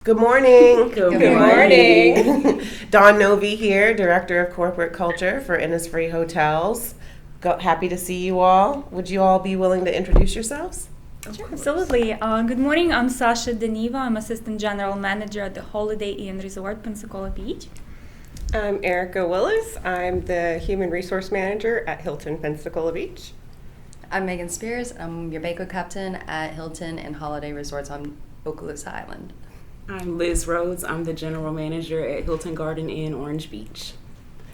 Good morning. Good morning. Dawn Novi here, Director of Corporate Culture for Innisfree Hotels. Happy to see you all. Would you all be willing to introduce yourselves? Sure, absolutely. Good morning. I'm Sasha Deniva. I'm Assistant General Manager at the Holiday Inn Resort Pensacola Beach. I'm Erica Willis. I'm the Human Resource Manager at Hilton Pensacola Beach. I'm Megan Spears. I'm your banquet captain at Hilton and Holiday Resorts on Okaloosa Island. I'm Liz Rhodes. I'm the General Manager at Hilton Garden Inn Orange Beach.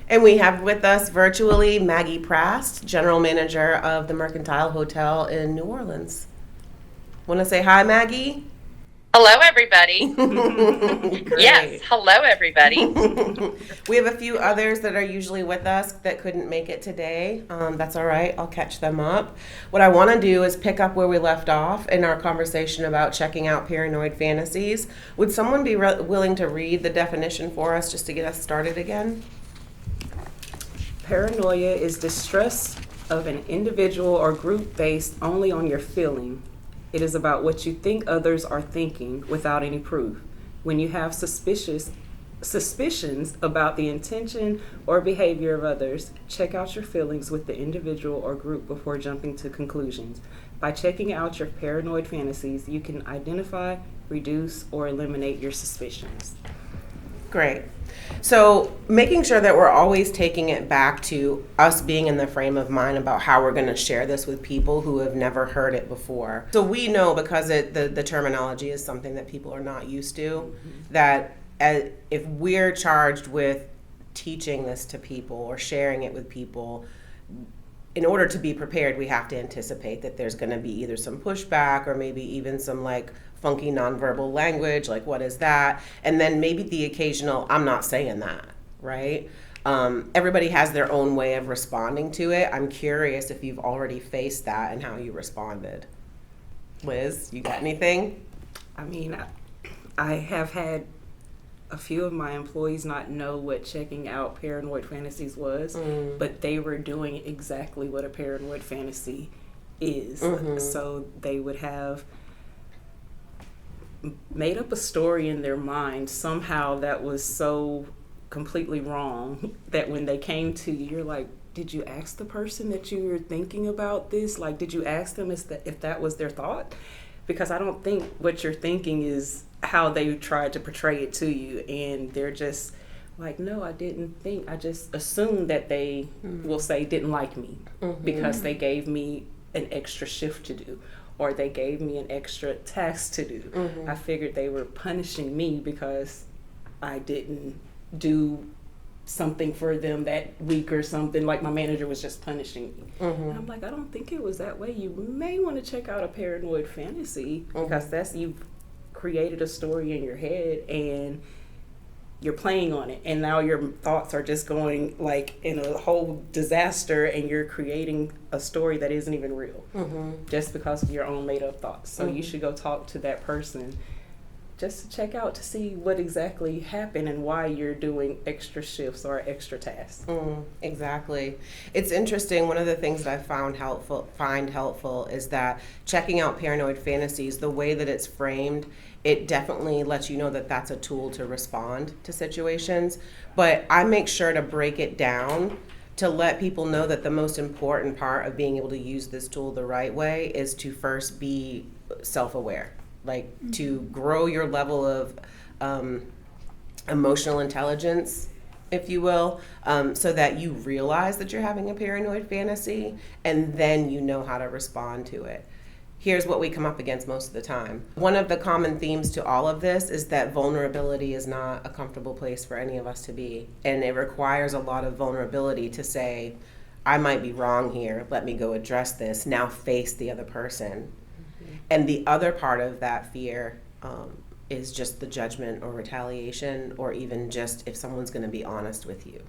And we have with us virtually Maggie Prast, General Manager of the Mercantile Hotel in New Orleans. Want to say hi, Maggie? Hello, everybody. Great. Yes, hello, everybody. We have a few others that are usually with us that couldn't make it today. That's all right. I'll catch them up. What I want to do is pick up where we left off in our conversation about checking out paranoid fantasies. Would someone be willing to read the definition for us just to get us started again? Paranoia is distrust of an individual or group based only on your feeling. It is about what you think others are thinking without any proof. When you have suspicions about the intention or behavior of others, check out your feelings with the individual or group before jumping to conclusions. By checking out your paranoid fantasies, you can identify, reduce, or eliminate your suspicions. Great. So making sure that we're always taking it back to us being in the frame of mind about how we're going to share this with people who have never heard it before. So we know, because the terminology is something that people are not used to, that if we're charged with teaching this to people or sharing it with people, in order to be prepared, we have to anticipate that there's going to be either some pushback or maybe even some funky nonverbal language, like what is that? And then maybe the occasional, I'm not saying that, right? Everybody has their own way of responding to it. I'm curious if you've already faced that and how you responded. Liz, you got anything? I mean, I have had a few of my employees not know what checking out paranoid fantasies was, but they were doing exactly what a paranoid fantasy is. Mm-hmm. So they would have made up a story in their mind somehow that was so completely wrong that when they came to you, you're like, did you ask the person that you were thinking about this? Like, did you ask them if that was their thought? Because I don't think what you're thinking is how they tried to portray it to you, and they're just like, no, I didn't think. I just assumed that they will say didn't like me because they gave me an extra shift to do, or they gave me an extra task to do. I figured they were punishing me because I didn't do something for them that week or something, like my manager was just punishing me. And I'm like, I don't think it was that way. You may want to check out a paranoid fantasy because you've created a story in your head and you're playing on it, and now your thoughts are just going in a whole disaster, and you're creating a story that isn't even real just because of your own made up thoughts. So you should go talk to that person just to check out to see what exactly happened and why you're doing extra shifts or extra tasks. Exactly. It's interesting. One of the things that I find helpful is that checking out paranoid fantasies, the way that it's framed, it definitely lets you know that that's a tool to respond to situations. But I make sure to break it down to let people know that the most important part of being able to use this tool the right way is to first be self-aware. To grow your level of emotional intelligence, if you will, so that you realize that you're having a paranoid fantasy, and then you know how to respond to it. Here's what we come up against most of the time. One of the common themes to all of this is that vulnerability is not a comfortable place for any of us to be, and it requires a lot of vulnerability to say, I might be wrong here, let me go address this, now face the other person. And the other part of that fear is just the judgment or retaliation, or even just if someone's going to be honest with you.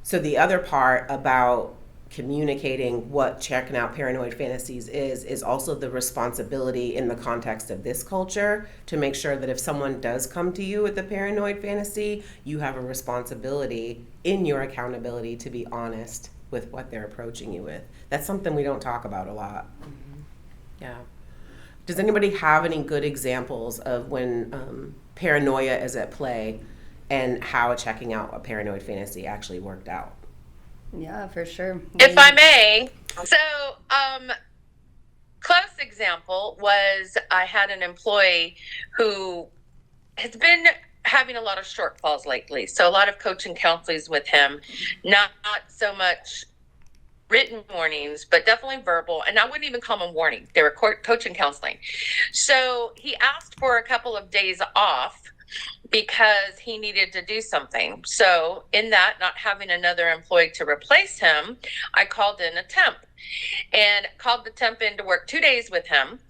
So the other part about communicating what checking out paranoid fantasies is also the responsibility in the context of this culture to make sure that if someone does come to you with a paranoid fantasy, you have a responsibility in your accountability to be honest with what they're approaching you with. That's something we don't talk about a lot. Yeah. Does anybody have any good examples of when paranoia is at play and how checking out a paranoid fantasy actually worked out? Yeah, for sure. If I may. So, close example was I had an employee who has been having a lot of shortfalls lately. So a lot of coaching counselings with him, not so much written warnings, but definitely verbal. And I wouldn't even call them warning. They were coaching counseling. So he asked for a couple of days off because he needed to do something. So in that, not having another employee to replace him, I called in a temp and called the temp in to work 2 days with him.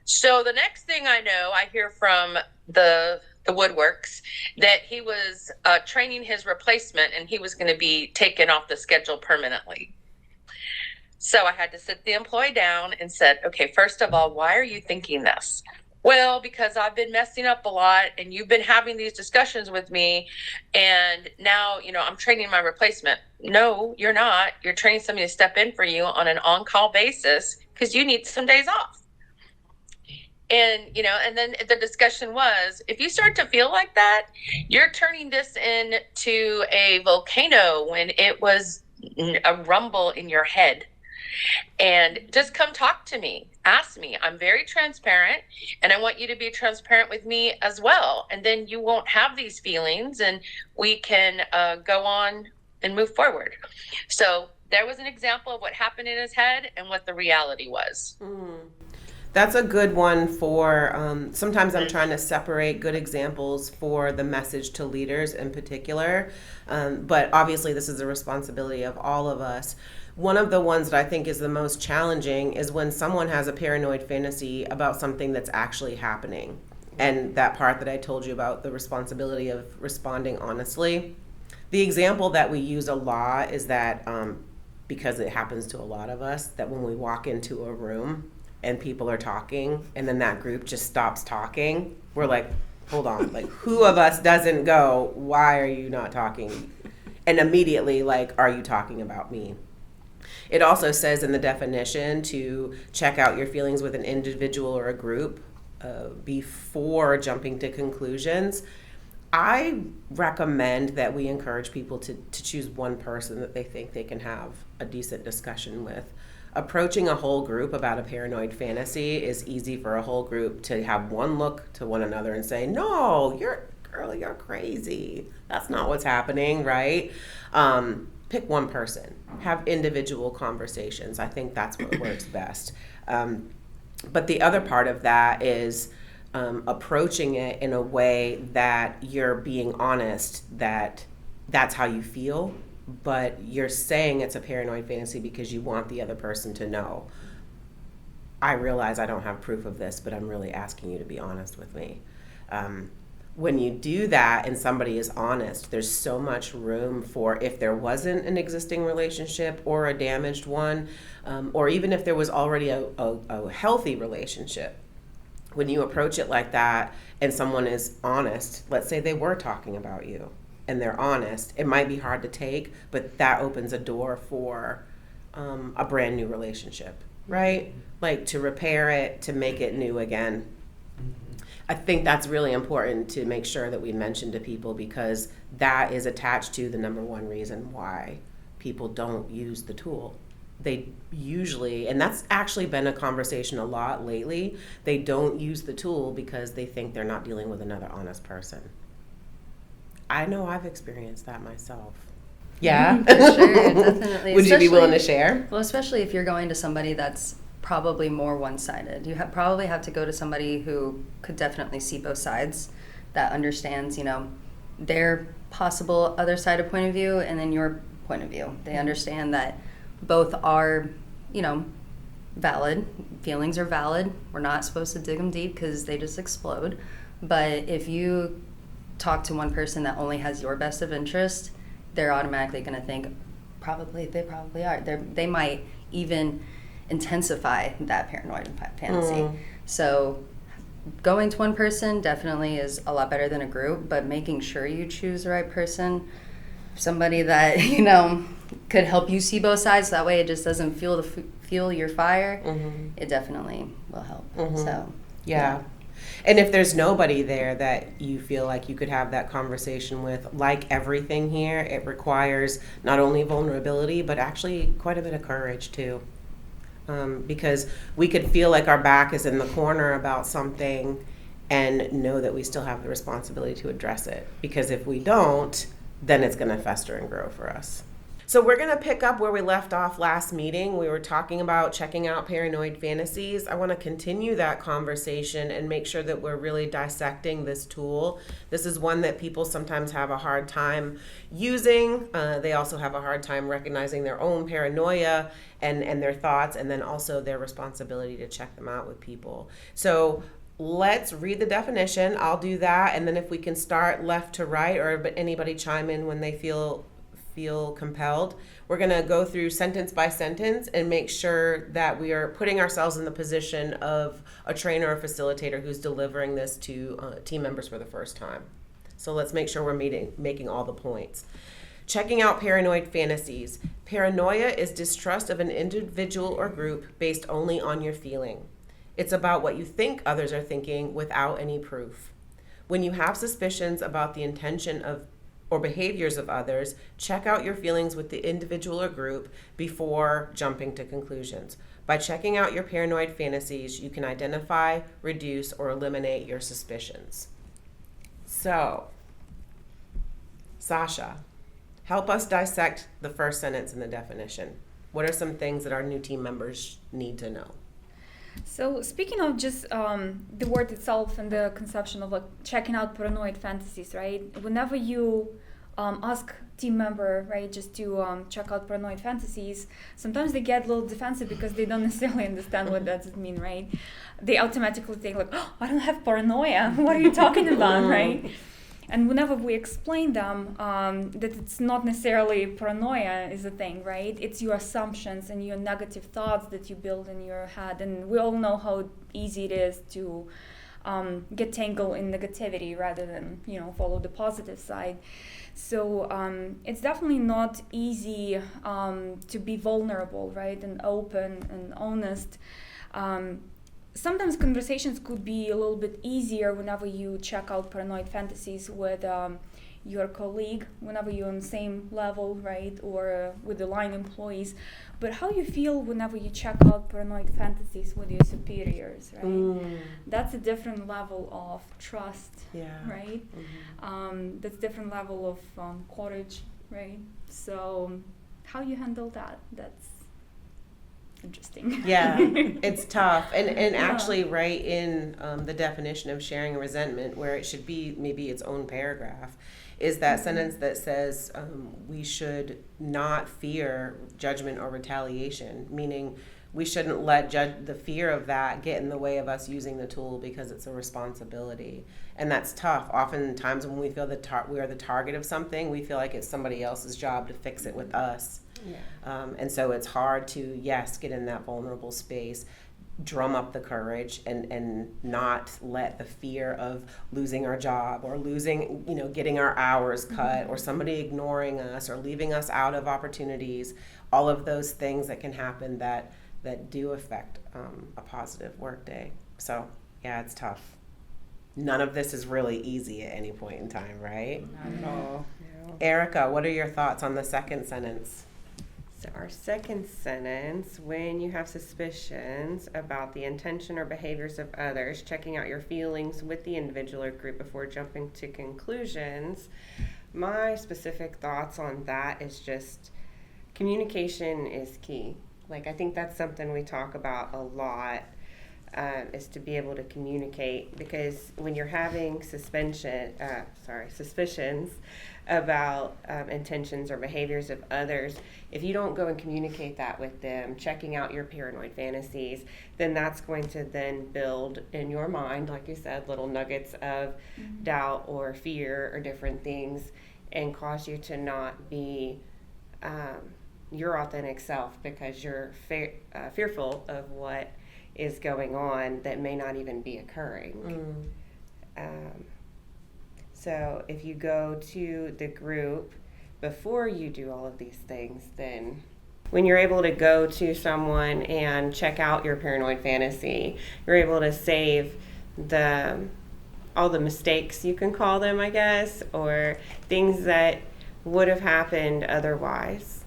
So the next thing I know, I hear from the woodworks that he was training his replacement and he was going to be taken off the schedule permanently. So I had to sit the employee down and said, okay, first of all, why are you thinking this? Well, because I've been messing up a lot and you've been having these discussions with me and now, I'm training my replacement. No, you're not. You're training somebody to step in for you on an on-call basis because you need some days off. And, and then the discussion was, if you start to feel like that, you're turning this into a volcano when it was a rumble in your head. And just come talk to me. Ask me. I'm very transparent and I want you to be transparent with me as well. And then you won't have these feelings and we can go on and move forward. So there was an example of what happened in his head and what the reality was. That's a good one for, sometimes I'm trying to separate good examples for the message to leaders in particular. But obviously this is a responsibility of all of us. One of the ones that I think is the most challenging is when someone has a paranoid fantasy about something that's actually happening. And that part that I told you about, the responsibility of responding honestly. The example that we use a lot is that, because it happens to a lot of us, that when we walk into a room and people are talking and then that group just stops talking, we're like, hold on, like who of us doesn't go, why are you not talking? And immediately like, are you talking about me? It also says in the definition to check out your feelings with an individual or a group before jumping to conclusions. I recommend that we encourage people to choose one person that they think they can have a decent discussion with. Approaching a whole group about a paranoid fantasy is easy for a whole group to have one look to one another and say, no, you're crazy. That's not what's happening, right? Pick one person, have individual conversations. I think that's what works best. But the other part of that is approaching it in a way that you're being honest, that that's how you feel, but you're saying it's a paranoid fantasy because you want the other person to know. I realize I don't have proof of this, but I'm really asking you to be honest with me. When you do that and somebody is honest, there's so much room for, if there wasn't an existing relationship or a damaged one, or even if there was already a healthy relationship, when you approach it like that and someone is honest, let's say they were talking about you and they're honest, it might be hard to take, but that opens a door for a brand new relationship, right? Like to repair it, to make it new again. I think that's really important to make sure that we mention to people because that is attached to the number one reason why people don't use the tool. They usually, and that's actually been a conversation a lot lately, they don't use the tool because they think they're not dealing with another honest person. I know I've experienced that myself. Yeah? For sure, definitely. Would you be willing to share? Well, especially if you're going to somebody that's probably more one-sided. You probably have to go to somebody who could definitely see both sides, that understands, their possible other side of point of view and then your point of view. They understand that both are, valid. Feelings are valid. We're not supposed to dig them deep because they just explode. But if you talk to one person that only has your best of interest, they're automatically going to think, they probably are. They might even intensify that paranoid fantasy. So going to one person definitely is a lot better than a group, but making sure you choose the right person, somebody that could help you see both sides, that way it just doesn't fuel your fire. It definitely will help. So Yeah. And if there's nobody there that you feel like you could have that conversation with, like everything here, it requires not only vulnerability, but actually quite a bit of courage too. Because we could feel like our back is in the corner about something and know that we still have the responsibility to address it. Because if we don't, then it's going to fester and grow for us. So we're going to pick up where we left off last meeting. We were talking about checking out paranoid fantasies. I want to continue that conversation and make sure that we're really dissecting this tool. This is one that people sometimes have a hard time using. They also have a hard time recognizing their own paranoia and their thoughts, and then also their responsibility to check them out with people. So let's read the definition. I'll do that, and then if we can start left to right, or anybody chime in when they feel compelled. We're going to go through sentence by sentence and make sure that we are putting ourselves in the position of a trainer or facilitator who's delivering this to team members for the first time. So let's make sure we're making all the points. Checking out paranoid fantasies. Paranoia is distrust of an individual or group based only on your feeling. It's about what you think others are thinking without any proof. When you have suspicions about the intention of or behaviors of others, check out your feelings with the individual or group before jumping to conclusions. By checking out your paranoid fantasies, you can identify, reduce, or eliminate your suspicions. So, Sasha, help us dissect the first sentence in the definition. What are some things that our new team members need to know? So speaking of just the word itself and the conception of like checking out paranoid fantasies, right? Whenever you ask team member, right, just to check out paranoid fantasies, sometimes they get a little defensive because they don't necessarily understand what does it mean, right? They automatically think like, oh, I don't have paranoia. What are you talking about, right? And whenever we explain them that it's not necessarily paranoia is a thing, right? It's your assumptions and your negative thoughts that you build in your head. And we all know how easy it is to get tangled in negativity rather than, follow the positive side. So it's definitely not easy to be vulnerable, right? And open and honest. Sometimes conversations could be a little bit easier whenever you check out paranoid fantasies with your colleague, whenever you're on the same level, right, or with the line employees. But how you feel whenever you check out paranoid fantasies with your superiors, right? That's a different level of trust, right? That's a different level of courage, right? So how you handle that, that's interesting. Yeah, it's tough. And actually, right in the definition of sharing a resentment, where it should be maybe its own paragraph, is that sentence that says we should not fear judgment or retaliation, meaning we shouldn't let the fear of that get in the way of us using the tool because it's a responsibility. And that's tough. Oftentimes when we feel that we are the target of something, we feel like it's somebody else's job to fix it with us. And so it's hard to, get in that vulnerable space, drum up the courage and not let the fear of losing our job or losing, getting our hours cut or somebody ignoring us or leaving us out of opportunities, all of those things that can happen that do affect a positive work day. So, it's tough. None of this is really easy at any point in time, right? Not at all. No. Erica, what are your thoughts on the second sentence? So our second sentence, when you have suspicions about the intention or behaviors of others, checking out your feelings with the individual or group before jumping to conclusions. My specific thoughts on that is just communication is key. Like, I think that's something we talk about a lot, is to be able to communicate, because when you're having suspicions about intentions or behaviors of others, if you don't go and communicate that with them, checking out your paranoid fantasies, then that's going to then build in your mind, like you said, little nuggets of doubt or fear or different things, and cause you to not be your authentic self, because you're fearful of what is going on that may not even be occurring. So if you go to the group before you do all of these things, then when you're able to go to someone and check out your paranoid fantasy, you're able to save all the mistakes, you can call them, I guess, or things that would have happened otherwise.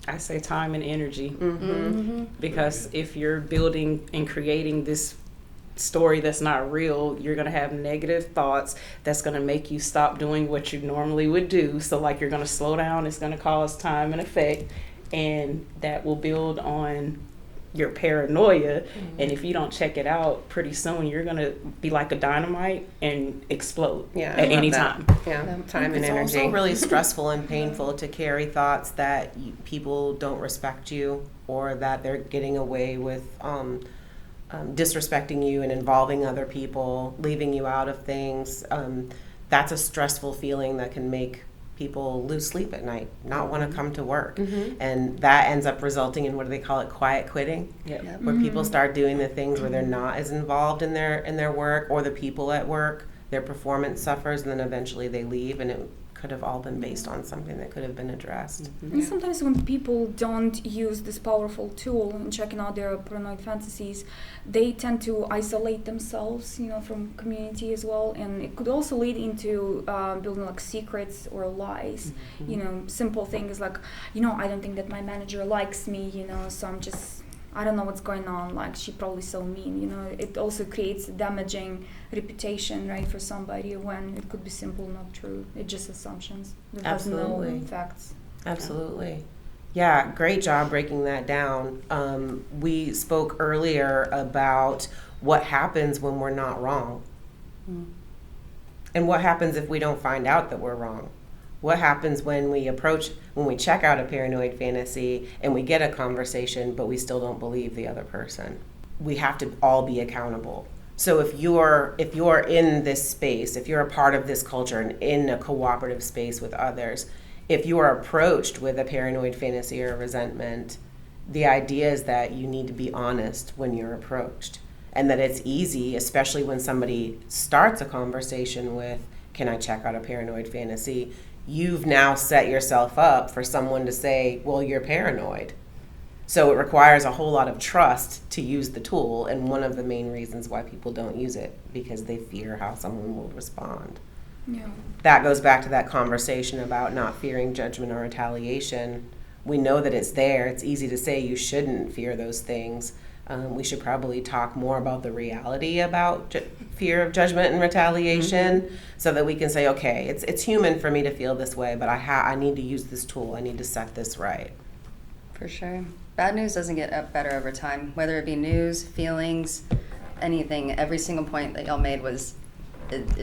I say time and energy. Mm-hmm. Because if you're building and creating this story that's not real, you're going to have negative thoughts that's going to make you stop doing what you normally would do. So like you're going to slow down, it's going to cause time and effect, and that will build on your paranoia. And if you don't check it out, pretty soon you're going to be like a dynamite and explode Yeah, I at love any that. time. Yeah, time and It's energy. also really stressful and painful to carry thoughts that people don't respect you, or that they're getting away with disrespecting you and involving other people, leaving you out of things. That's a stressful feeling that can make people lose sleep at night, not want to come to work. And that ends up resulting in, what do they call it, quiet quitting, Yep. where people start doing the things where they're not as involved in their work, or the people at work, their performance suffers, and then eventually they leave, and it could have all been based on something that could have been addressed. And sometimes when people don't use this powerful tool in checking out their paranoid fantasies, they tend to isolate themselves, from community as well, and it could also lead into building like secrets or lies. Simple things like, I don't think that my manager likes me, so I don't know what's going on, like she probably so mean, it also creates a damaging reputation, right, for somebody, when it could be simple, not true. It's just assumptions. It has no Absolutely. facts. Absolutely. Yeah, great job breaking that down. We spoke earlier about what happens when we're not wrong. And what happens if we don't find out that we're wrong? What happens when we check out a paranoid fantasy and we get a conversation, but we still don't believe the other person? We have to all be accountable. So if you're in this space, if you're a part of this culture and in a cooperative space with others, if you are approached with a paranoid fantasy or resentment, the idea is that you need to be honest when you're approached, and that it's easy, especially when somebody starts a conversation with, "Can I check out a paranoid fantasy?" You've now set yourself up for someone to say, "Well, you're paranoid." So it requires a whole lot of trust to use the tool, and one of the main reasons why people don't use it, because they fear how someone will respond. Yeah. That goes back to that conversation about not fearing judgment or retaliation. We know that it's there. It's easy to say you shouldn't fear those things. We should probably talk more about the reality about fear of judgment and retaliation, so that we can say, okay, it's human for me to feel this way, but I need to use this tool. I need to set this right. For sure. Bad news doesn't get better over time, whether it be news, feelings, anything. Every single point that y'all made it's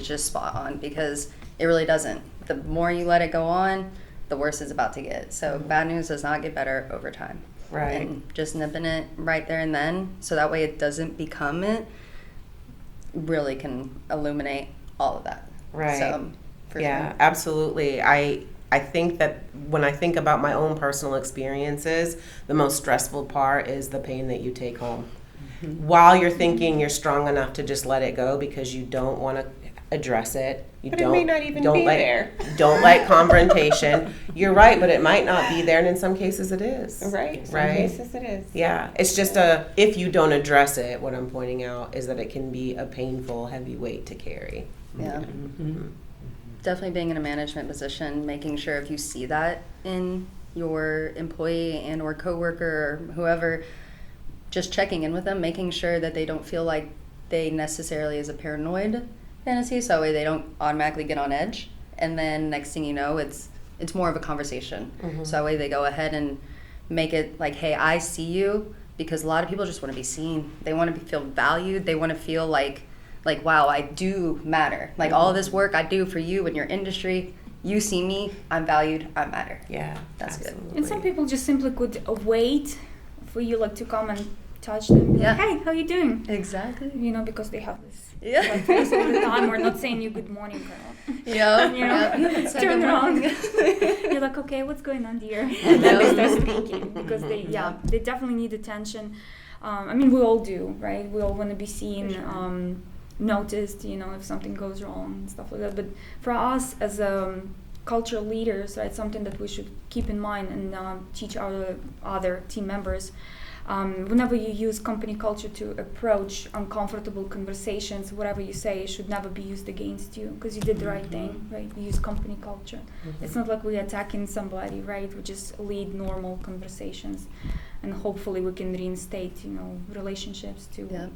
just spot on, because it really doesn't. The more you let it go on, the worse it's about to get. So bad news does not get better over time. Right. And just nipping it right there and then, so that way it doesn't become it, really can illuminate all of that. Right. So, for Yeah, sure. absolutely. I think that when I think about my own personal experiences, the most stressful part is the pain that you take home. While you're thinking you're strong enough to just let it go because you don't want to address it, you But it don't may not even don't be like there. don't like confrontation. You're right, but it might not be there, and in some cases it is. Right. In some Right. cases it is. Yeah, it's just if you don't address it, what I'm pointing out is that it can be a painful, heavy weight to carry. Yeah. Definitely being in a management position, making sure if you see that in your employee and or coworker or whoever, just checking in with them, making sure that they don't feel like they necessarily is a paranoid fantasy, so that way they don't automatically get on edge. And then next thing you know, it's more of a conversation. So that way they go ahead and make it like, hey, I see you, because a lot of people just want to be seen. They want to feel valued. They want to feel like, wow, I do matter. Like all of this work I do for you in your industry, you see me, I'm valued, I matter. Yeah, That's good. absolutely. And some people just simply could wait for you like to come and touch them. Be Yeah. Like, hey, how you doing? Exactly. Because they have this Yeah. like, face all the time. We're not saying you good morning, Colonel. Yeah. You know, turn around. You're like, okay, what's going on, dear? And then they start speaking because they definitely need attention. We all do, right? We all want to be seen, noticed, if something goes wrong and stuff like that. But for us as cultural leaders, right, something that we should keep in mind and teach our other team members. Whenever you use company culture to approach uncomfortable conversations, whatever you say it should never be used against you because you did the right thing, right? You use company culture. It's not like we're attacking somebody, right? We just lead normal conversations, and hopefully we can reinstate, relationships to Yeah.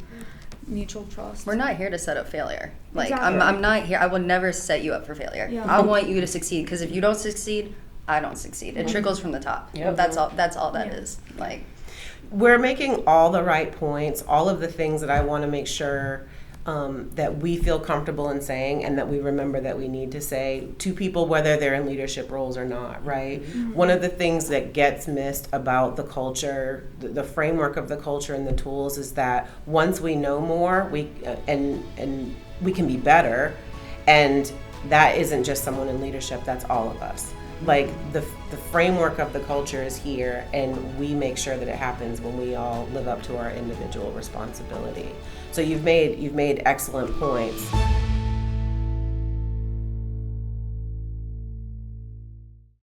mutual trust. We're not here to set up failure. Like Exactly. I'm not here. I will never set you up for failure. Yeah. I want you to succeed because if you don't succeed, I don't succeed. It trickles from the top. Yep. That's all. That's all that Yeah. is. Like We're making all the right points, all of the things that I want to make sure that we feel comfortable in saying and that we remember that we need to say to people, whether they're in leadership roles or not, right? One of the things that gets missed about the culture, the framework of the culture and the tools is that once we know more, we we can be better, and that isn't just someone in leadership, that's all of us. Like the framework of the culture is here, and we make sure that it happens when we all live up to our individual responsibility. So you've made excellent points.